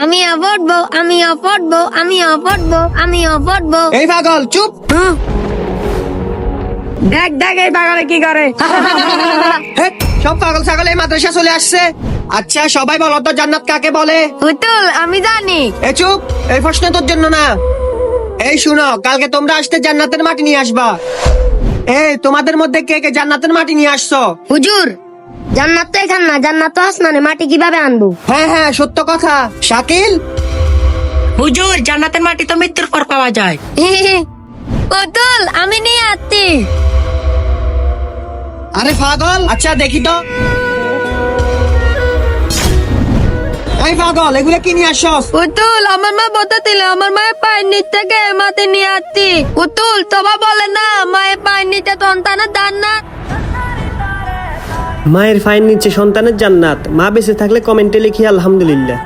আমিও পড়বো, আমিও পড়বো, আমিও পড়বো, আমিও পড়বো। এই পাগল চুপ। দেখ দেখ এই পাগলে কি করে। হেৎ, সব পাগল ছাগল এই মাদ্রাসা চলে আসছে। আচ্ছা সবাই বলো তো জান্নাত কাকে বলে? পুতুল, আমি জানি। এ চুপ, এই প্রশ্ন তোর জন্য না। এই শুনো, কালকে তোমরা আসতে জান্নাতের মাটি নিয়ে আসবা। এই তোমাদের মধ্যে কে কে জান্নাতের মাটি নিয়ে আসছো? হুজুর, জান্নাত তো এখান না, জান্নাত তো আসমানে, মাটি কিভাবে আনবো? হ্যাঁ হ্যাঁ সত্য কথা। শাকিল, হুজুর, জান্নাতের মাটি তো মৃত্যুর পর পাওয়া যায়। পুতুল, আমি নিয়ে আসছি। আরে পাগল, আচ্ছা দেখি তো। এই পাগল, এগুলো কি নিয়ে আসছো? পুতুল, আমার মা বলতে দিল আমার মায়ের পায়ের নিচ থেকে মাটি নিয়ে আসছি। পুতুল, তোমা বলে না মায়ের পায়ের নিচে সন্তানের জান্নাত। মায়ের ফাইন নিচ্ছে সন্তানের জান্নাত। মা বেঁচে থাকলে কমেন্টে লিখি আলহামদুলিল্লাহ।